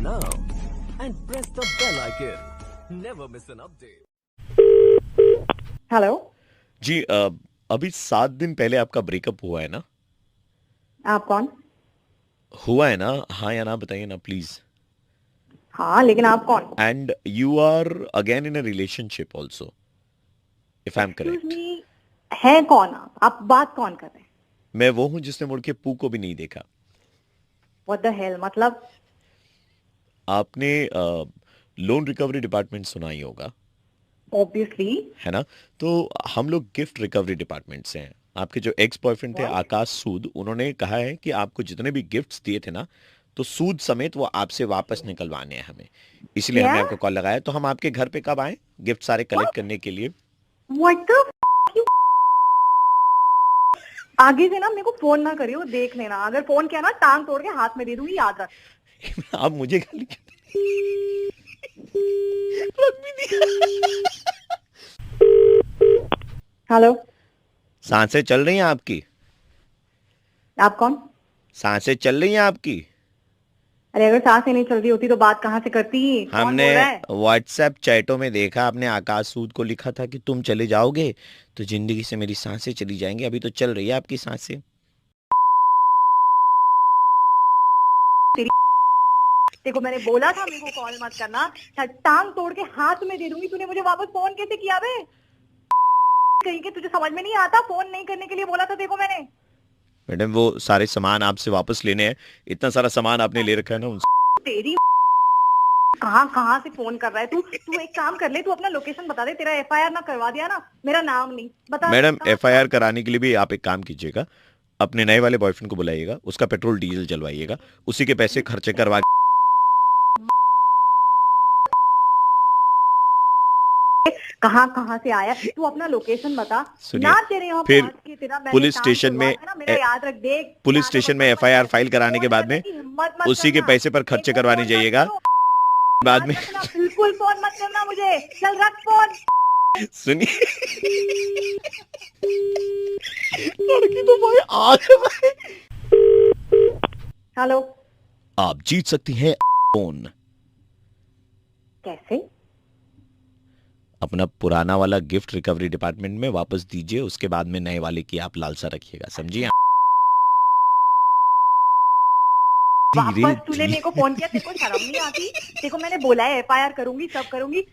now and press the bell icon. Never miss an update. Hello जी अभी 7 दिन पहले आपका ब्रेकअप हुआ है ना? आप कौन? हुआ है ना? हाँ या ना बताइए ना प्लीज. हाँ लेकिन आप कौन? And you are again in a relationship also if I am excuse correct. Me, है कौन आप बात कौन कर रहे हैं? मैं वो हूँ जिसने मुड़ के पू को भी नहीं देखा. व्हाट द हेल, मतलब आपने लोन रिकवरी डिपार्टमेंट सुना ही होगा, ऑब्वियसली। है ना? तो हम लोग गिफ्ट रिकवरी डिपार्टमेंट से हैं. आपके जो एक्स बॉयफ्रेंड थे What? आकाश सूद, उन्होंने कहा है कि आपको जितने भी गिफ्ट्स दिए थे ना, तो सूद समेत वो आपसे वापस निकलवाने हैं हमें. इसलिए हमने क्या? आपको कॉल लगाया. तो हम आपके घर पे कब आए गिफ्ट सारे कलेक्ट What? करने के लिए? What the you? आगे से ना मेरे को फोन ना करियो, देख लेना अगर फोन किया ना टांग तोड़ के हाथ में दे दूंगी, याद रख। आप मुझे गाली क्यों रख भी दिया. हेलो, सांसें चल रही हैं आपकी? आप कौन? सांसें चल रही हैं आपकी? अरे अगर सांसें नहीं चल रही होती तो बात कहाँ से करती? कौन हमने बोल रहा है? व्हाट्सएप चैटों में देखा, आपने आकाश सूद को लिखा था कि तुम चले जाओगे तो जिंदगी से मेरी सांसें चली जाएंगी. अभी तो चल रही है आपकी सांसें. देखो मैंने बोला था मेरे को कॉल मत करना, टांग तोड़ के हाथ में दे दूंगी। तूने मुझे वापस फोन कैसे किया बे? कहीं के तुझे समझ में नहीं आता? फोन नहीं करने के लिए बोला था देखो मैंने। मैडम वो सारे सामान आपसे वापस लेने हैं. इतना सारा सामान आपने ले रखा है ना उनसे. तेरी कहाँ कहाँ से फोन कर रहा है तू? तू एक काम कर ले, तू अपना लोकेशन बता दे, तेरा एफआईआर ना करवा दिया ना, मेरा नाम नहीं बता। मैडम एफआईआर कराने के लिए भी आप एक काम कीजिएगा, अपने नए वाले बॉयफ्रेंड को बुलाइएगा, उसका पेट्रोल डीजल जलवाइएगा, उसी के पैसे खर्चे करवा. कहाँ कहाँ से आया तू? अपना लोकेशन बता सुनिए, ना। तेरे यहाँ फिर पहुंच के तेरा मैंने पुलिस काम स्टेशन करवाया में था ना, मेरा याद रख। देख पुलिस स्टेशन में एफआईआर फाइल कराने के बाद में उसी के पैसे पर खर्चे करवाने जाइएगा. बाद में बिल्कुल फोन मत करना मुझे, चल रख फोन। सुनिए, लड़की तो भाई आग है. हेलो, आप जीत सकती हैं फोन. कैसे? अपना पुराना वाला गिफ्ट रिकवरी डिपार्टमेंट में वापस दीजिए, उसके बाद में नए वाले की आप लालसा रखिएगा, समझिए? वापस तूने मेरे को फोन किया, तेरे को शर्म नहीं आती? देखो मैंने बोला है एफआईआर करूंगी, सब करूंगी।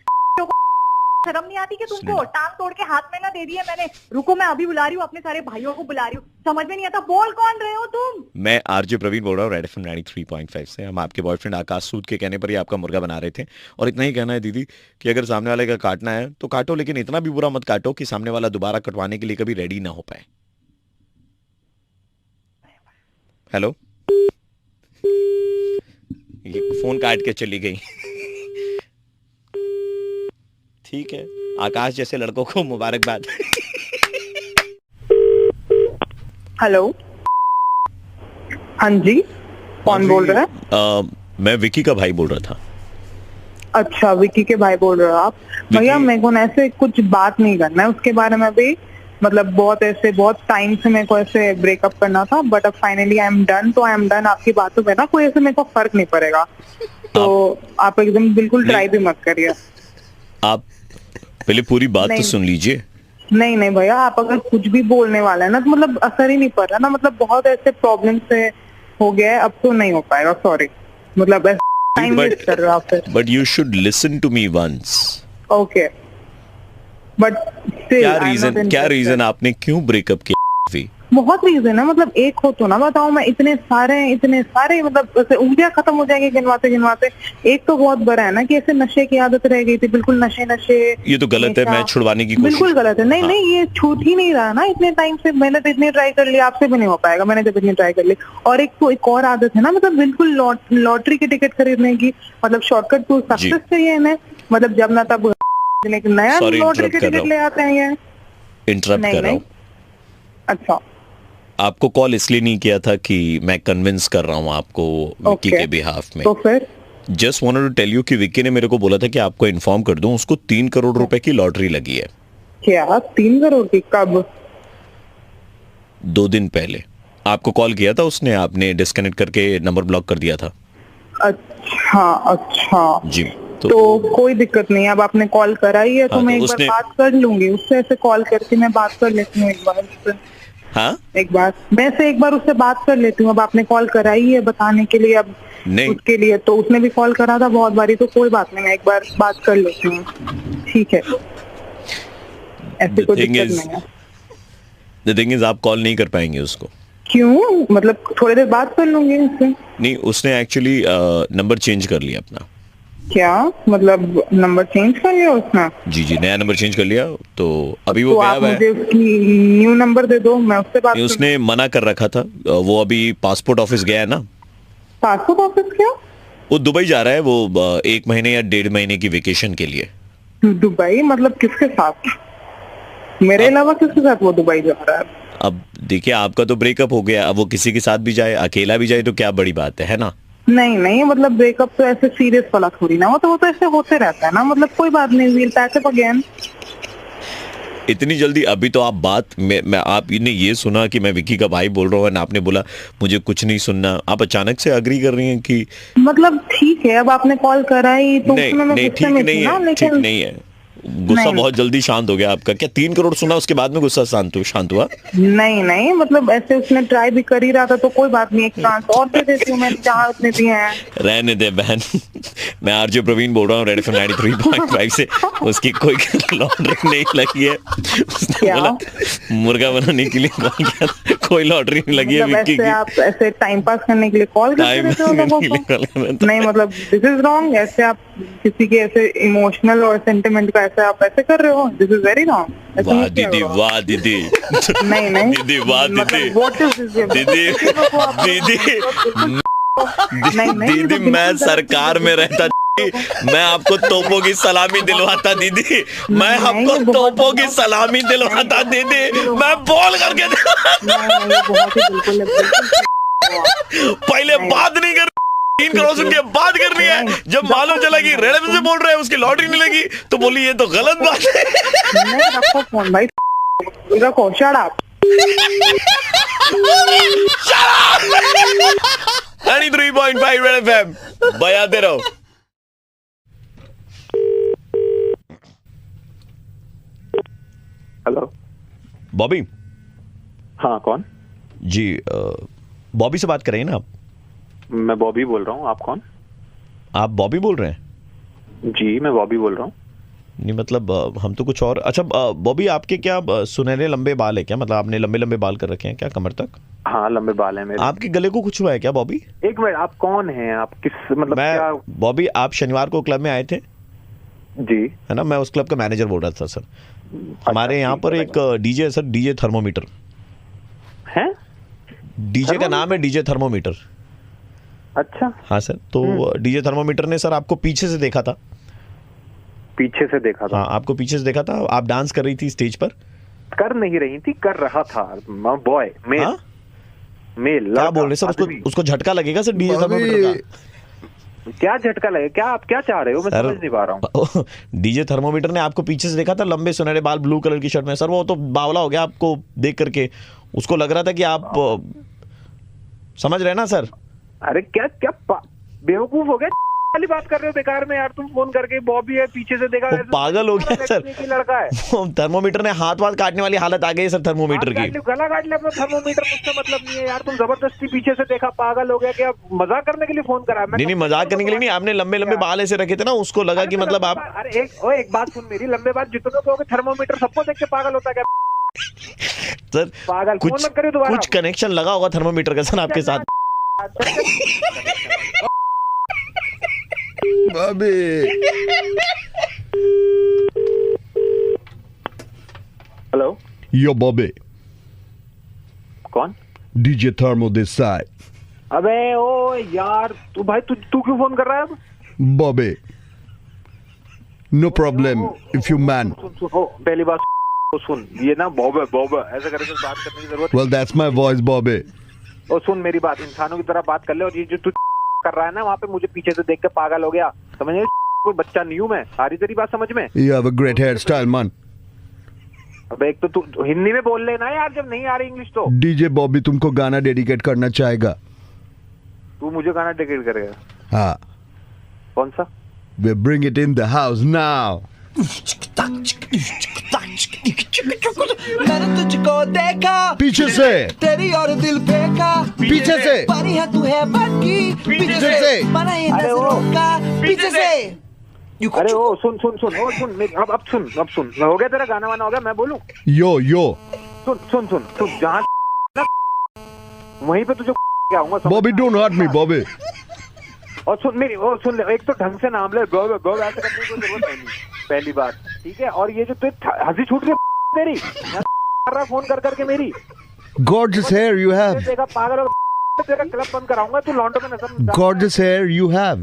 शर्म नहीं आती कि तुमको? टांग तोड़ के हाथ में ना दे दिया मैंने। रुको मैं अभी बुला रही हूँ, अपने सारे भाइयों को बुला रही हूँ। समझ में नहीं आता, बोल कौन रहे हो तुम? मैं आरजे प्रवीण बोल रहा हूँ, रेड एफएम 93.5 से. हम आपके बॉयफ्रेंड आकाश सूद के कहने पर ही आपका मुर्गा बना रहे थे. और इतना ही कहना है दीदी कि अगर सामने वाले का काटना है तो काटो, लेकिन इतना भी बुरा मत काटो कि सामने वाला दोबारा कटवाने के लिए कभी रेडी ना हो पाए. हेलो, ये फोन काट के चली गई. ठीक है, आकाश जैसे लड़कों को मुबारकबाद. हेलो, हाँ जी, कौन बोल रहा है? मैं विकी का भाई बोल रहा था. अच्छा, विकी के भाई बोल रहे हो आप? भैया मेरे को ऐसे कुछ बात नहीं करना है उसके बारे में भी. मतलब बहुत टाइम से मेरे को ऐसे ब्रेकअप करना था, बट अब फाइनली आई एम डन. तो आई एम डन. आपकी बातों में ना कोई ऐसे मेरे को फर्क नहीं पड़ेगा, तो आप एकदम बिल्कुल ट्राई भी मत करिए. आप पहले पूरी बात तो सुन लीजिए. नहीं नहीं भैया, आप अगर कुछ भी बोलने वाला है ना तो मतलब असर ही नहीं पड़ रहा ना. मतलब बहुत ऐसे प्रॉब्लम से हो गया है, अब तो नहीं हो पाएगा. सॉरी, मतलब टाइम वेस्ट कर रहे हो आप. But you should listen to me once. Okay, but क्या रीजन आपने क्यों ब्रेकअप किया? बहुत रीजन है, मतलब एक हो तो ना बताओ. मैं इतने सारे मतलब ऐसे उंगलियां खत्म हो जाएंगी गिनवाते गिनवाते. एक तो बहुत बड़ा है ना कि ऐसे नशे की आदत रह गई थी, बिल्कुल नशे. ये तो गलत है, मैं छुड़वाने की कोशिश. बिल्कुल गलत है. नहीं नहीं, ये छूट ही नहीं रहा ना इतने टाइम से. मैंने तो इतनी ट्राई कर ली, आपसे भी नहीं हो पाएगा. मैंने जब इतनी ट्राई कर ली. और एक और आदत है ना, मतलब बिल्कुल लॉटरी की टिकट खरीदने की. मतलब शॉर्टकट टू सक्सेस चाहिए इन्हें. मतलब जब ना तब नया लॉटरी की टिकट ले आते हैं ये. इंटरप्ट कर रहा हूँ. अच्छा, आपको कॉल इसलिए नहीं किया था कि मैं कन्विंस कर रहा हूँ आपको विक्की के बिहाफ में. तो फिर just wanted to tell you कि विक्की ने मेरे को बोला था कि आपको इन्फॉर्म कर दूं, उसको 3 करोड़ रुपए की लॉटरी लगी है. क्या 3 करोड़ की? कब? 2 दिन पहले आपको कॉल किया था उसने, आपने डिस्कनेक्ट करके नंबर ब्लॉक कर दिया था. अच्छा हाँ अच्छा, जी। तो कोई दिक्कत नहीं है। अब आपने कॉल कराई है तो हाँ, मैं तो एक बार उसने- बात कर लूंगी उससे, ऐसे कॉल करके मैं बात कर लेती हूँ एक बार उससे। हाँ एक बार मैं से एक बार उससे बात कर लेती हूँ। अब आपने कॉल कराई है बताने के लिए, अब नहीं, उसके लिए तो उसने भी कॉल करा था बहुत बारी, तो कोई बात नहीं, मैं एक बार बात कर लेती हूँ। ठीक है, ऐसे कोई दिक्कत नहीं है। द थिंग इज आप कॉल नहीं कर पाएंगे उसको। क्यों? मतलब थोड़ी देर बात कर लूंगी उससे। नहीं, उसने एक्चुअली नंबर चेंज कर लिया अपना। क्या मतलब नंबर चेंज कर लिया उसने? जी जी, नया नंबर चेंज कर लिया, तो अभी वो तो गया आप हुआ है। मुझे उसकी न्यू नंबर दे दो, मैं उससे बात नहीं, करूं। उसने मना कर रखा था। वो अभी पासपोर्ट ऑफिस गया है ना। पासपोर्ट ऑफिस क्या? वो दुबई जा रहा है, वो 1 महीने या 1.5 महीने की वेकेशन के लिए। दुबई मतलब किसके साथ? मेरे अलावा किसके साथ वो दुबई जा रहा है? अब देखिए, आपका तो ब्रेकअप हो गया, अब वो किसी के साथ भी जाए, अकेला भी जाए, तो क्या बड़ी बात है ना। नहीं नहीं, मतलब ब्रेकअप तो ऐसे सीरियस वाला थोड़ी ना, वो तो ऐसे होते रहता है ना, मतलब कोई बात नहीं, वील पैक अप अगेन। इतनी जल्दी? अभी तो आप बात मैं आपने ये सुना कि मैं विक्की का भाई बोल रहा हूँ, और आपने बोला मुझे कुछ नहीं सुनना, आप अचानक से अग्री कर रही हैं कि मतलब ठीक है, अब आपने कॉल कराई तो नहीं उसमें मैं नहीं, गुस्से ठीक में नहीं थी ना, है, ठीक लेकिन नहीं है। गुस्सा नहीं। बहुत जल्दी शांत हो गया आपका। क्या 3 करोड़ सुना उसके बाद में गुस्सा शांत हुआ? नहीं नहीं, मतलब ऐसे उसने ट्राई भी कर ही रहा था, तो कोई बात नहीं, एक चांस और दे देती हूँ मैं, जहाँ उतने दिए हैं। रहने दे बहन। मैं आरजे प्रवीण बोल रहा हूँ, रेड एफएम 93.5 से। उसकी कोई लॉटरी नहीं लगी है। उसने क्या? बोला मुर्गा बनाने के लिए कॉल किया था, कोई लॉटरी नहीं लगी है मतलब विक्की ऐसे की। आप ऐसे टाइम पास करने के लिए कॉल करते टाइम रहते हो लोगों को? नहीं, मतलब दिस इज रॉन्ग। ऐसे आप किसी के ऐसे इमोशनल और सेंटिमेंट का ऐसे आप ऐसे कर रहे हो, दिस इज वेरी रॉन्ग। वाह दीदी, वाह दीदी। नहीं नहीं, दीदी, वाह दीदी। What is this? दीदी, दीदी, नहीं नहीं, दीदी, मैं सरकार में रहता, मैं आपको तोपों की सलामी दिलवाता दीदी, मैं आपको तोपों की सलामी दिलवाता दीदी, मैं बोल करके पहले बात नहीं कर, 3 करोड़ सुन के बात करनी है। जब मालूम चला कि रेड एफएम से बोल रहे हैं, उसकी लॉटरी नहीं लगी, तो बोली ये तो गलत बात है। नहीं, रखो फोन भाई, रखो, शट अप। 93.5 रेड एफएम, बजाते रहो। हेलो, बॉबी हाँ कौन? जी, बॉबी से बात कर रहे हैं ना आप? मैं बॉबी बोल रहा हूँ, आप कौन? आप बॉबी बोल रहे हैं? जी मैं बॉबी बोल रहा हूँ। नहीं मतलब हम तो कुछ और। अच्छा बॉबी, आपके क्या सुनहरे लंबे बाल है क्या? मतलब आपने लंबे लंबे बाल कर रखे हैं क्या कमर तक? हाँ लंबे बाल हैं मेरे। आपके गले को कुछ हुआ है क्या बॉबी? एक मिनट, आप कौन हैं? आप किस मतलब क्या? बॉबी, आप शनिवार को क्लब में आए थे जी, है ना? मैं उस क्लब का मैनेजर बोल रहा था सर। हमारे यहाँ पर एक डीजे है सर, डीजे थर्मोमीटर है। डीजे का नाम है डीजे थर्मोमीटर। अच्छा हाँ सर, तो डीजे थर्मोमीटर ने सर आपको पीछे से देखा था। पीछे से देखा था? हाँ, आपको पीछे से देखा था, आप डांस कर रही थी स्टेज पर। कर नहीं रही थी, कर रहा था। Boy, mail. हाँ? मेल क्या बोल रहे सर? उसको झटका लगेगा सर डीजे थर्मोमीटर का। क्या झटका लगे? क्या आप क्या चाह रहे हो? मैं समझ नहीं पा रहा हूँ। डीजे थर्मोमीटर ने आपको पीछे से देखा था, लंबे सुनहरे बाल, ब्लू कलर की शर्ट में। सर वो तो बावला हो गया आपको देख करके। उसको लग रहा था कि आप समझ रहे हैं ना सर? अरे क्या क्या बेवकूफ हो गया वाली बात कर रहे हो बेकार में यार। तुम फोन करके बॉबी है पीछे से देखा, पागल हो गया सर। लड़का है। थर्मोमीटर ने हाथ वाथ काटने वाली हालत आ गई है सर थर्मोमीटर की। गला काट ले अपना। थर्मोमीटर मुझसे मतलब नहीं है यार। तुम जबरदस्ती पीछे से देखा, पागल हो गया क्या? मजाक करने के लिए फोन करा? नहीं मजाक करने के लिए नहीं, आपने लंबे लंबे बाल ऐसे रखे थे ना, उसको लगा कि मतलब आप। अरे एक बात सुन मेरी, लंबे बाल जितने को थर्मोमीटर सबको देख के पागल होता क्या सर? पागल, कुछ कुछ कनेक्शन लगा होगा थर्मोमीटर का सर आपके साथ। Hello, Yo, Bobby. कौन? DJ Thermo this side. अबे ओ यार, तू भाई तू क्यों फोन कर रहा है अब? Bobby. No problem if you man. सुन, पहली बात सुन, ये ना बॉब ऐसे करके बात करने की जरूरत। Well, that's my voice, Bobby. और सुन मेरी बात, इंसानों की तरह बात कर ले। और ये जो तू कर रहा है ना वहाँ पे, मुझे पीछे से देख के पागल हो गया, समझ में? कोई बच्चा नहीं हूँ मैं। आ रही तेरी बात समझ में? You have a great hairstyle, man. अब एक तो तू हिंदी में बोल लेना यार, जब नहीं आ रही इंग्लिश तो। DJ Bobby तुमको गाना डेडिकेट करना चाहेगा। तू मुझे गाना डेडिकेट करेगा? हाँ। कौन सा? We bring it in the house now. मैंने तुझको देखा पीछे से, तेरी और दिल फेंका पीछे से, परी है तू है बनकी पीछे से। बना ये अरे वो, नजरों का पीछे से अरे ओ सुन सुन सुन ओ सुन अब सुन हो गया तेरा गाना वाना हो गया, मैं बोलूं? यो सुन जहाँ वहीं पे तुझे क्या आऊंगा। Bobby, don't hurt me, Bobby. और सुन ले, एक तो ढंग से नाम ले, गो ऐसे करने की कोई जरूरत नहीं, पहली बात, ठीक है? और ये जो तू हंसी छूट रही तेरी कर रहा फोन कर करके मेरी, Gorgeous hair you have. देखा पागल हो, तेरा क्लब बंद कराऊंगा, तू लॉन्डो में नजर। Gorgeous hair you have.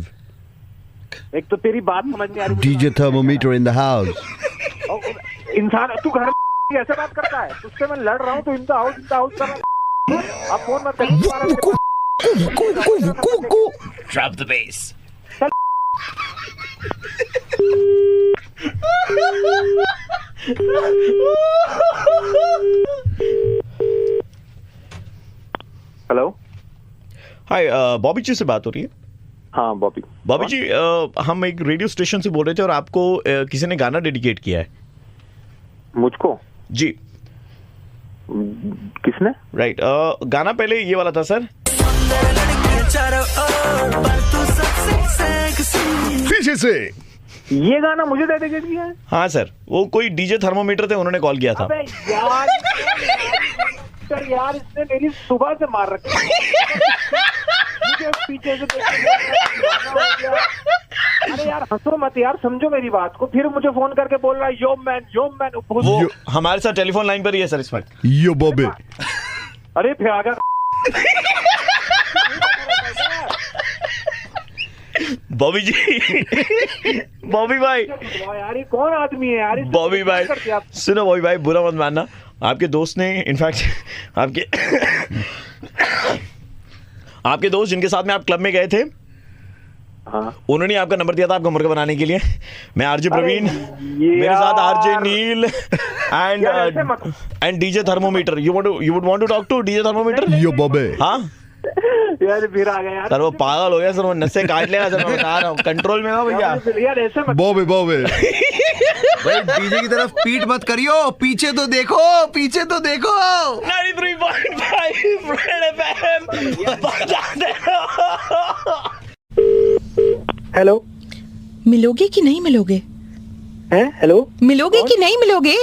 एक तो तेरी बात समझ नहीं आ रही। DJ thermometer in the house. इंसान तू घर में ऐसे बात करता है, तुझसे मैं लड़ रहा हूँ, तो इन द हाउस कर रहा है। आप फोन मत कर। Drop the bass. हेलो, हाय, बॉबी जी से बात हो रही है? हाँ बॉबी जी, हम एक रेडियो स्टेशन से बोल रहे थे और आपको किसी ने गाना डेडिकेट किया है। मुझको? जी। किसने? राइट, गाना पहले ये वाला था सर। पीछे से। ये गाना मुझे डेडिकेट किया है? हाँ सर, वो कोई डीजे थर्मोमीटर थे, उन्होंने कॉल किया था। अबे यार इसने मेरी सुबह से मार रखी है। मुझे पीछे से अरे यार हंसो मत यार, समझो मेरी बात को। फिर मुझे फोन करके बोल रहा है यो मैन। वो हमारे साथ टेलीफोन लाइन पर ही है सर इस वक्त। यो बॉबी। अरे फिर आ गया बॉबी जी। बॉबी भाई यार, ये कौन आदमी है यार? बॉबी भाई सुनो, बॉबी भाई बुरा मत मानना, आपके दोस्त ने इनफैक्ट आपके दोस्त जिनके साथ में आप क्लब में गए थे, हाँ, उन्होंने आपका नंबर दिया था आपका मुर्गा बनाने के लिए। मैं आरजे प्रवीण, मेरे साथ RJ Neel and DJ thermometer. You would want to talk to DJ thermometer? Yo Bobby. हाँ यार फिर आ गया यार। सर, वो पागल हो गया सर, वो नसें काट लेगा सर, मैं बता रहा हूँ। कंट्रोल में हो भैया। यार ऐसे मत। बॉबी भाई डीजे की तरफ पीठ मत करियो, पीछे तो देखो। 93.5 रेड एफएम। हेलो, मिलोगे कि नहीं मिलोगे? हैं? हेलो, मिलोगे कि नहीं मिलोगे?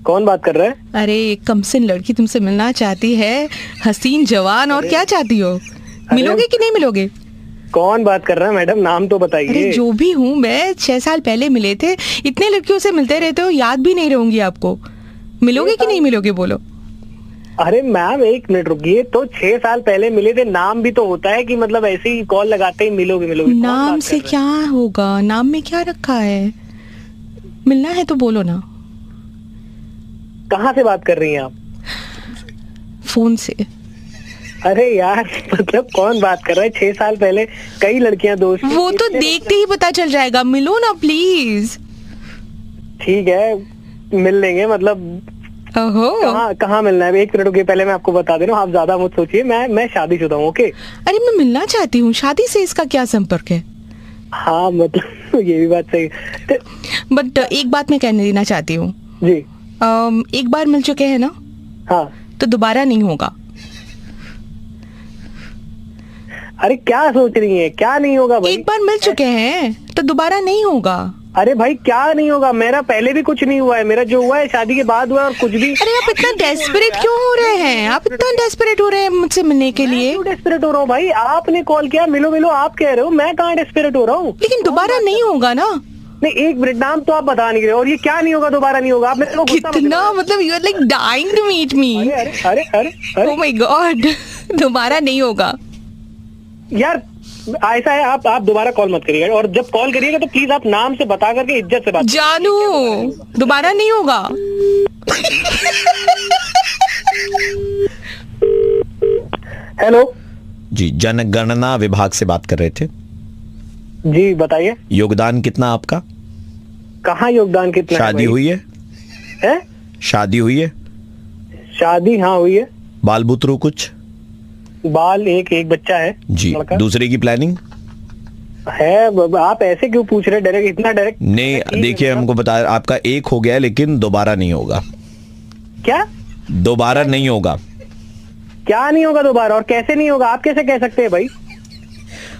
कौन बात कर रहा है? अरे एक कमसिन लड़की तुमसे मिलना चाहती है, हसीन जवान, और क्या चाहती हो? मिलोगे कि नहीं मिलोगे? कौन बात कर रहा है मैडम? नाम तो बताइए। अरे जो भी हूँ मैं, 6 साल पहले मिले थे। इतने लड़कियों से मिलते रहते हो, याद भी नहीं रहूंगी आपको। मिलोगे कि नहीं मिलोगे बोलो? अरे मैम एक मिनट रुकिए, तो 6 साल पहले मिले थे, नाम भी तो होता है कि मतलब ऐसे ही कॉल लगाते ही मिलोगे। नाम से क्या होगा? नाम में क्या रखा है? मिलना है तो बोलो ना। कहाँ से बात कर रही हैं आप? फोन से। अरे यार मतलब कौन बात कर रहा है? 6 साल पहले कई लड़कियां दोस्त। वो तो देखते ही पता चल जाएगा। मिलो ना प्लीज। ठीक है, मिल लेंगे। मतलब कहाँ मिलना है? 1 मिनट रुकिए, पहले मैं आपको बता दे रहा हूँ, आप ज्यादा मत सोचिए। मैं शादीशुदा हूँ। ओके। अरे मैं मिलना चाहती हूँ, शादी से इसका क्या संपर्क है? हाँ मतलब ये भी बात सही। बट एक बात मैं कहने देना चाहती हूँ जी। एक बार मिल चुके हैं ना? हाँ। तो दोबारा नहीं होगा। अरे क्या सोच रही हैं? क्या नहीं होगा भाई? एक बार मिल चुके हैं तो दोबारा नहीं होगा। अरे भाई क्या नहीं होगा? मेरा पहले भी कुछ नहीं हुआ है। मेरा जो हुआ है शादी के बाद हुआ है, और कुछ भी। अरे आप इतना डेस्परेट क्यों हो रहे हैं? आप इतना डेस्परेट हो रहे हैं मुझसे मिलने के लिए? क्यों डेस्परेट हो रहा हूँ भाई? आपने कॉल किया, मिलो आप कह रहे हो, मैं कहाँ डेस्परेट हो रहा हूँ? लेकिन दोबारा नहीं होगा ना? नहीं, एक मिनट, नाम तो आप बता नहीं रहे, और ये क्या नहीं होगा? दोबारा नहीं होगा? आप मेरे को कितना मतलब you are like dying to meet me. अरे ओह माय गॉड, दोबारा नहीं होगा यार। ऐसा है, आप दोबारा कॉल मत करिएगा, और जब कॉल करिएगा तो प्लीज आप नाम से बता करके इज्जत से बात। जानू, दोबारा नहीं होगा। हेलो जी, जनगणना विभाग से बात कर रहे थे। जी बताइए। योगदान कितना आपका? कहाँ योगदान कितना? शादी हुई है? शादी हुई है? शादी हाँ हुई है। बाल बुतरू कुछ? बाल एक बच्चा है जी। लड़का। दूसरे की प्लानिंग? है। आप ऐसे क्यों पूछ रहे डायरेक्ट, इतना डायरेक्ट? नहीं देखिए, हमको बता, आपका एक हो गया है लेकिन दोबारा नहीं होगा। क्या दोबारा नहीं होगा? क्या नहीं होगा दोबारा, और कैसे नहीं होगा? आप कैसे कह सकते हैं भाई?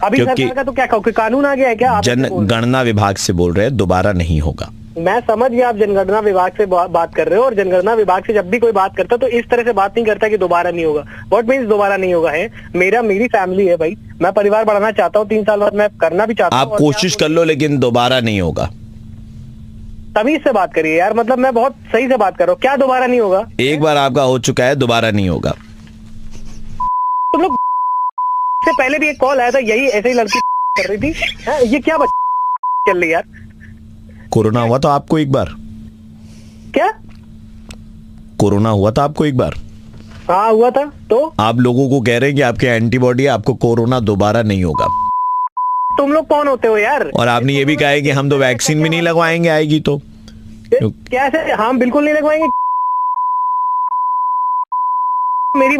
अभी क्योंकि सरकार का तो क्या कानून आ गया है क्या? आप जनगणना विभाग से बोल रहे हैं, दोबारा नहीं होगा। मैं समझ गया आप जनगणना विभाग से बात कर रहे हो, और जनगणना विभाग से जब भी कोई बात करता तो इस तरह से बात नहीं करता कि दोबारा नहीं होगा। व्हाट मींस दोबारा नहीं होगा है? मेरी फैमिली है भाई, मैं परिवार बढ़ाना चाहता हूँ, 3 साल बाद मैं करना भी चाहता हूँ। आप कोशिश कर लो लेकिन दोबारा नहीं होगा। तमीज से बात करिए यार, मतलब मैं बहुत सही से बात कर रहा हूँ। क्या दोबारा नहीं होगा? एक बार आपका हो चुका है, दोबारा नहीं होगा। तुम लोग से पहले भी एक कॉल आया था, यही ऐसे ही लड़की कर रही थी। ये क्या चल रही यार? कोरोना हुआ था आपको एक बार? क्या कोरोना हुआ था आपको एक बार? हाँ हुआ था। तो आप लोगों को कह रहे हैं कि आपके एंटीबॉडी, आपको कोरोना दोबारा नहीं होगा। तुम लोग कौन होते हो यार? और आपने ये भी कहा है कि हम तो वैक्सीन भी नहीं लगवाएंगे, आएगी तो। कैसे? हम बिल्कुल नहीं लगवाएंगे। मेरी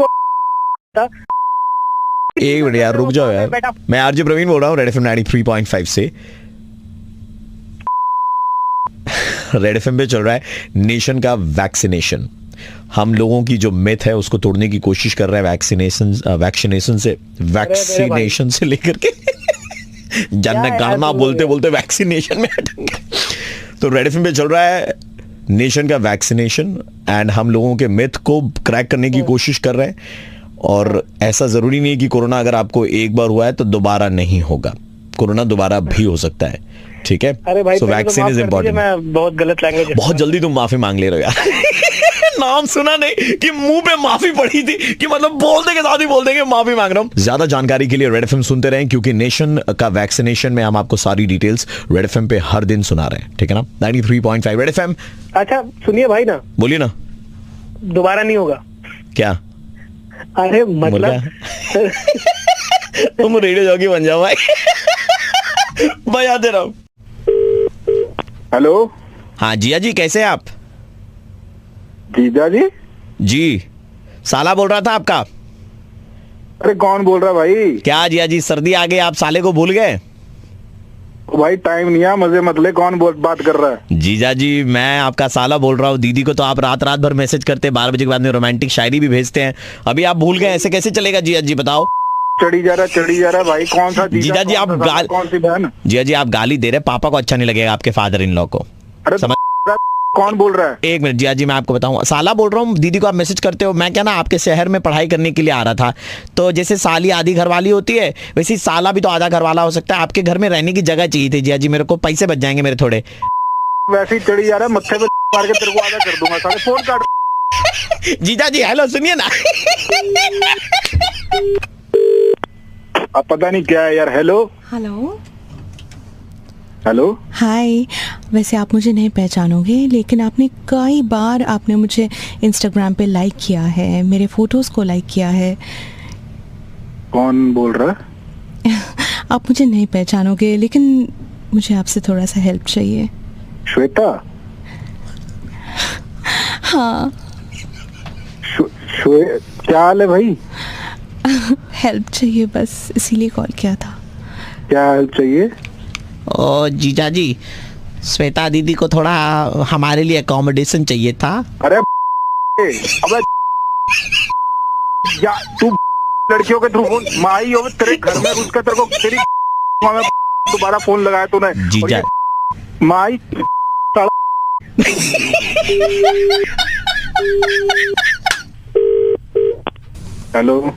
एक मिनट यार, रुक जाओ यार। मैं आरजे प्रवीण बोल रहा हूँ रेड एफएम 93.5 से। रेड एफएम पे चल रहा है नेशन का वैक्सीनेशन। हम लोगों की जो मिथ है उसको तोड़ने की कोशिश कर रहा है वैक्सीनेशन से लेकर के जनगणना बोलते बोलते वैक्सीनेशन में हटेंगे। तो रेड एफएम पे चल रहा है नेशन का वैक्सीनेशन, एंड हम लोगों के मिथ को क्रैक करने की कोशिश कर रहे हैं। और ऐसा जरूरी नहीं कि कोरोना अगर आपको एक बार हुआ है तो दोबारा नहीं होगा। कोरोना दोबारा भी हो सकता है, ठीक है? अरे भाई, सो वैक्सीन इज इम्पोर्टेंट। मैं बहुत गलत लैंग्वेज, बहुत जल्दी तुम माफी मांग ले रहे हो यार। नाम सुना नहीं कि मुंह पे माफी पड़ी थी कि मतलब बोलते के साथ ही बोल देंगे माफी मांग रहा हूं। ज्यादा जानकारी के लिए रेड एफएम सुनते रहें, क्योंकि नेशन का वैक्सीनेशन में हम आपको सारी डिटेल्स रेड एफएम पे हर दिन सुना रहे हैं, ठीक है ना? 93.5 रेड एफएम। अच्छा सुनिए भाई ना, बोलिए ना। दोबारा नहीं होगा क्या? अरे मतलब तुम रेडियो जॉकी बन जाओ भाई। बजाते रहो। हेलो। हाँ जिया जी, कैसे हैं आप? जीजा जी? जी, साला बोल रहा था आपका। अरे कौन बोल रहा भाई? क्या जिया जी, सर्दी आ गई, आप साले को भूल गए? भाई टाइम नहीं है, मजे मत ले। कौन बात कर रहा है? जीजा जी, मैं आपका साला बोल रहा हूँ। दीदी को तो आप रात रात भर मैसेज करते हैं, 12 बजे के बाद में रोमांटिक शायरी भी भेजते हैं। अभी आप भूल गए, ऐसे कैसे चलेगा? जीजा जी बताओ। चढ़ी जा रहा भाई। कौन सा जीजा जी? आप कौन सी बहन? जीजा जी, आप गाली दे रहे, पापा को अच्छा नहीं लगेगा, आपके फादर इन लॉ को। अरे समझ कौन बोल रहा है? एक मिनट जीजा जी, मैं आपको बताऊं, साला बोल रहा हूँ। दीदी को आप मैसेज करते हो। मैं क्या ना आपके शहर में पढ़ाई करने के लिए आ रहा था, तो जैसे साली आधी घरवाली होती है, वैसे साला भी तो आधा घरवाला हो सकता है। आपके घर में रहने की जगह चाहिए थी जीजा जी, मेरे को पैसे बच जाएंगे मेरे थोड़े। वैसे ही चढ़ी जा रहा है, मत्थे पे मार के तेरे को आधा कर दूंगा। साले फोन काट। जीजा जी हेलो, सुनिए ना। अब पता नहीं क्या है यार। Hello hello. Hello hi. वैसे आप मुझे नहीं पहचानोगे, लेकिन आपने कई बार आपने मुझे इंस्टाग्राम पे लाइक किया है, मेरे फोटोज को लाइक किया है। कौन बोल रहा है? आप मुझे नहीं पहचानोगे, लेकिन मुझे आपसे थोड़ा सा हेल्प चाहिए। श्वेता? हाँ। क्या हाल है भाई? हेल्प चाहिए बस, इसीलिए कॉल किया था। क्या हेल्प चाहिए? ओ जीजा जी, श्वेता दीदी को थोड़ा हमारे लिए अकोमोडेशन चाहिए था। अरे अबे या तू लड़कियों के थ्रू फोन माई हो, तेरे घर में घुस के तेरे को तेरी दोबारा फोन लगाया तूने। जीजा माई हेलो।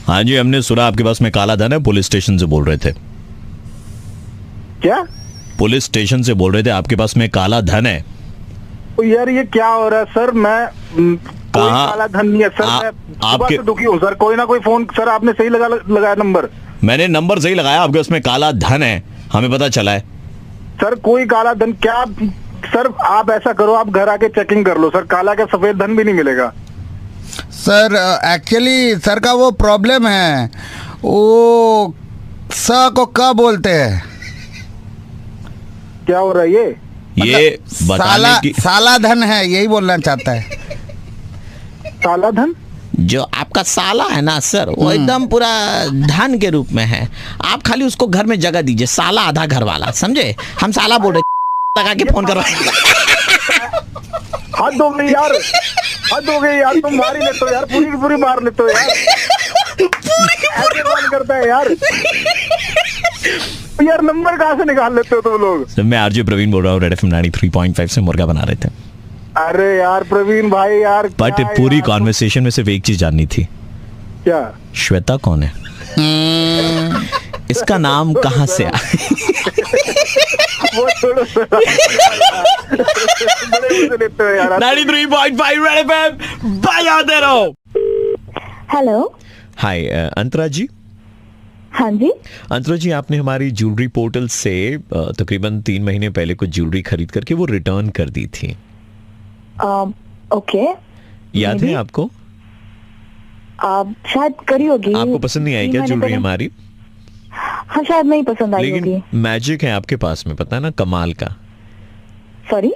हाँ जी, हमने सुना आपके पास में काला धन है, पुलिस स्टेशन से बोल रहे थे। क्या? पुलिस स्टेशन से बोल रहे थे, आपके पास में काला धन है। यार ये क्या हो रहा है सर? मैं कोई काला धन नहीं है सर। मैं आपके दुखी हूँ सर। कोई ना कोई फोन सर आपने सही लगाया नंबर। मैंने नंबर सही लगाया, आपके उसमें काला धन है, हमें पता चला है। सर कोई काला धन क्या? सर आप ऐसा करो, आप घर आके चेकिंग कर लो सर। काला क्या सफेद धन भी नहीं मिलेगा सर। एक्चुअली सर का वो प्रॉब्लम है, वो स को क बोलते हैं। क्या हो रहा है ये? मतलब साला धन है, यही बोलना चाहता है। साला धन? जो आपका साला है ना सर, वो एकदम पूरा धन के रूप में है। आप खाली उसको घर में जगह दीजिए, साला आधा घर वाला, समझे? हम साला बोल रहे लगा के फोन करवा। हद हो गई यार, हद हो गई यार, तुम मार ही लेते हो यार, पूरी की पूरी मार लेते हो यार। ऐसे कौन करता है यार? यार नंबर कहाँ से निकाल लेते हो तुम लोग? मैं आरजे प्रवीण बोल रहा हूँ, रेड एफएम 93.5 से मुर्गा बना रहे थे। अरे यार प्रवीण भाई यार, बट पूरी कॉन्वर्सेशन में सिर्फ एक चीज जाननी थी, क्या? श्वेता कौन है? इसका नाम कहाँ से आया? वो छोड़ो लेते हो यार। 93.5 रेड एफएम, बजाते रहो। हेलो, हाय अंतरा जी। हाँ जी। अंतरा जी, आपने हमारी ज्वेलरी पोर्टल से तकरीबन 3 महीने पहले कुछ ज्वेलरी खरीद करके वो रिटर्न कर दी थी। ओके, याद है आपको? शायद करी होगी। आपको पसंद नहीं आई क्या ज्वेलरी हमारी? हाँ, शायद नहीं पसंद आई होगी। लेकिन मैजिक है आपके पास में, पता है ना, कमाल का। सॉरी,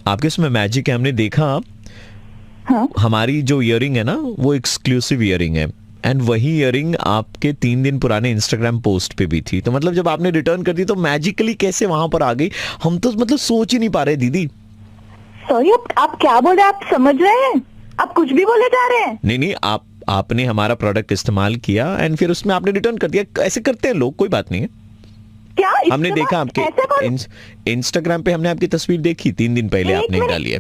आपके इसमें मैजिक है। हमने देखा, हाँ? हमारी जो इयरिंग है ना, वो एक्सक्लूसिव इयरिंग है, एंड वही इयरिंग आपके 3 दिन पुराने इंस्टाग्राम पोस्ट पे भी थी। तो मतलब जब आपने रिटर्न कर दी तो मैजिकली कैसे वहां पर आ गई, हम तो मतलब सोच ही नहीं पा रहे दीदी। सॉरी, आप क्या बोल रहे हैं? आप समझ रहे हैं? आप कुछ भी बोले जा रहे हैं। नहीं, आपने हमारा प्रोडक्ट इस्तेमाल किया एंड फिर उसमें आपने रिटर्न कर दिया। ऐसे करते हैं लोग, कोई बात नहीं है। क्या हमने देखा आपके इंस्टाग्राम पे, हमने आपकी तस्वीर देखी 3 दिन पहले आपने डाली है।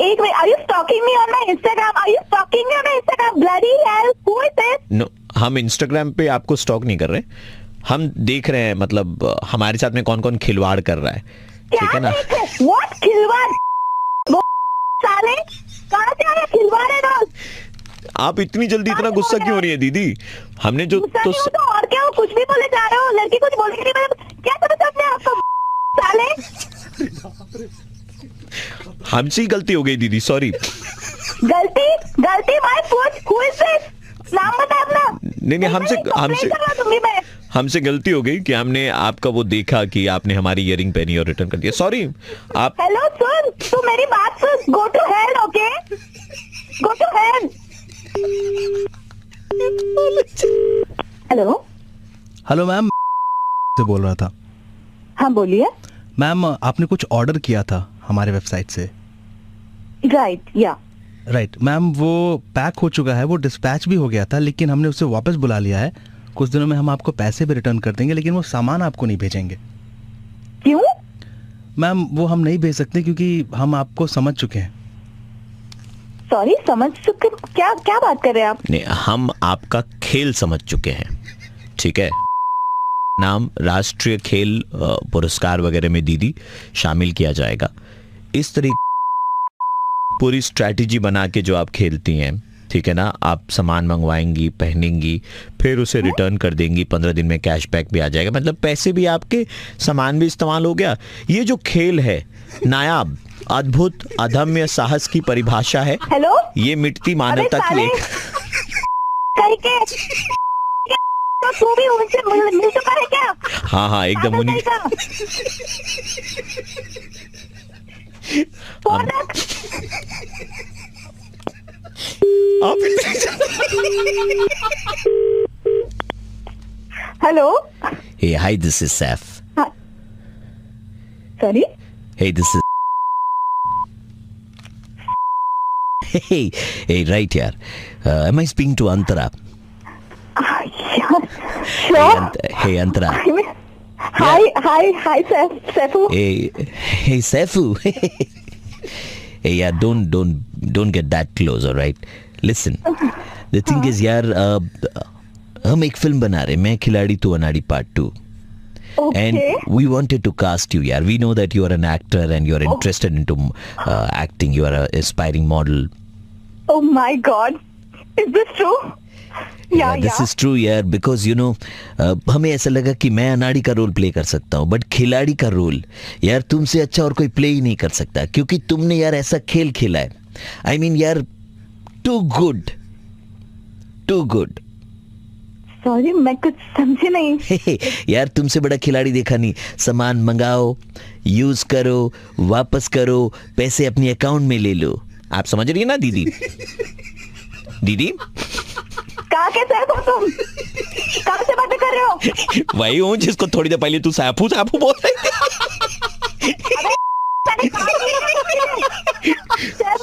एक minute, are you stalking me on my Instagram? Are you stalking me on my Instagram? Bloody hell, who is this? No, हम इंस्टाग्राम पे आपको स्टॉक नहीं कर रहे, हम देख रहे हैं मतलब हमारे साथ में कौन कौन खिलवाड़ कर रहा है, ठीक है ना? व्हाट खिलवाड़? साले कहां से आया खिलवाड़ है दोस्त? आप इतनी जल्दी इतना गुस्सा क्यों हो रही है दीदी? हमने जो तो और क्या, कुछ भी बोले जा रहे हो। लड़की कुछ बोलेगी नहीं, मतलब क्या समझते अपने आप को साले? हमसे ही गलती हो गई दीदी, सॉरी। गलती my foot, who is this? नाम बता अपना। नहीं, हमसे गलती हो गई कि हमने आपका वो देखा कि आपने हमारी इयरिंग पहनी और रिटर्न कर दिया। सॉरी। आप हेलो सुन, तू मेरी बात सुन। Go to hell, okay? Go to hell. Hello hello ma'am, से बोल रहा था। हाँ बोलिए। मैम, आपने कुछ ऑर्डर किया था हमारे वेबसाइट से। राइट मैम, वो पैक हो चुका है, वो डिस्पैच भी हो गया था, लेकिन हमने उसे वापस बुला लिया है। कुछ दिनों में हम आपको पैसे भी रिटर्न कर देंगे, लेकिन वो सामान आपको नहीं भेजेंगे। क्यों? मैम, वो हम नहीं भेज सकते क्योंकि हम आपको समझ चुके हैं। सॉरी, समझ चुके? क्या बात कर रहे हैं आप? नहीं, हम आपका खेल समझ चुके हैं, ठीक है? नाम राष्ट्रीय खेल पुरस्कार वगैरह में दीदी शामिल किया जाएगा। इस तरीके पूरी स्ट्रैटेजी बना के जो आप खेलती हैं, ठीक है ना, आप सामान मंगवाएंगी, पहनेंगी, फिर उसे रिटर्न कर देंगी, 15 दिन में कैशबैक भी आ जाएगा, मतलब पैसे भी आपके, सामान भी इस्तेमाल हो गया। ये जो खेल है, नायाब, अद्भुत, अदम्य साहस की परिभाषा है। हेलो, ये मिटती मानवता की एक तो तू भी उनसे मिल चुका है क्या? हाँ, एकदम उन्हीं। Hello. Hey, hi, this is Saf. Sorry? Hey, this is. Hey, right here. Am I speaking to Antara? Sure. Hey, Antara. Hi, Saifu. Hey, Saifu. Hey, yeah, don't get that close, all right? Listen, the thing is, यार, हम एक film बना रहे, मैं खिलाड़ी तू अनाड़ी part 2. Okay. And we wanted to cast you, yaar. We know that you are an actor and you are interested into acting. You are an aspiring model. Oh my God, is this true? Yeah, this is true, यार. Because you know, हमें ऐसा लगा कि मैं अनाड़ी का role play कर सकता हूँ, बट खिलाड़ी का रोल यार तुमसे अच्छा और कोई प्ले ही नहीं कर सकता, क्योंकि तुमने यार ऐसा खेल खेला है. I mean, यार, too good. सॉरी, मैं कुछ समझी नहीं। यार, तुमसे बड़ा खिलाड़ी देखा नहीं. सामान मंगाओ, यूज करो, वापस करो, पैसे अपनी अकाउंट में ले लो. आप समझ रही है ना दीदी? दीदी कहाँ के सैफ हो तुम? कहाँ से बातें कर रहे हो? वही हूँ जिसको थोड़ी देर पहले तू सैफू सैफू बोल रही थी।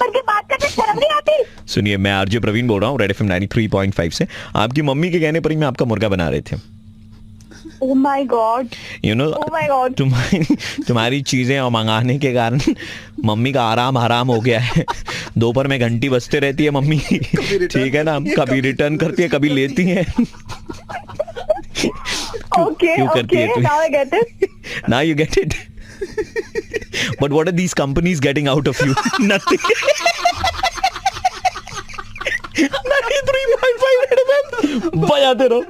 की बात करने शर्म नहीं आती? सुनिए, मैं आरजे प्रवीण बोल रहा हूँ रेड एफएम 93.5 से। आपकी मम्मी के कहने पर ही मैं आपका मुर्गा बना रहे थे। Oh my God. You know, Oh my God. तुम्हारी चीजें और मंगाने के कारण मम्मी का आराम हराम हो गया है। दोपहर में घंटी बजते रहती है मम्मी, ठीक है ना, कभी रिटर्न करती है कभी लेती है। Okay, okay, now I get it. Now you get it. But what are these companies getting out of you? Nothing. 93.5 बजाते रहो।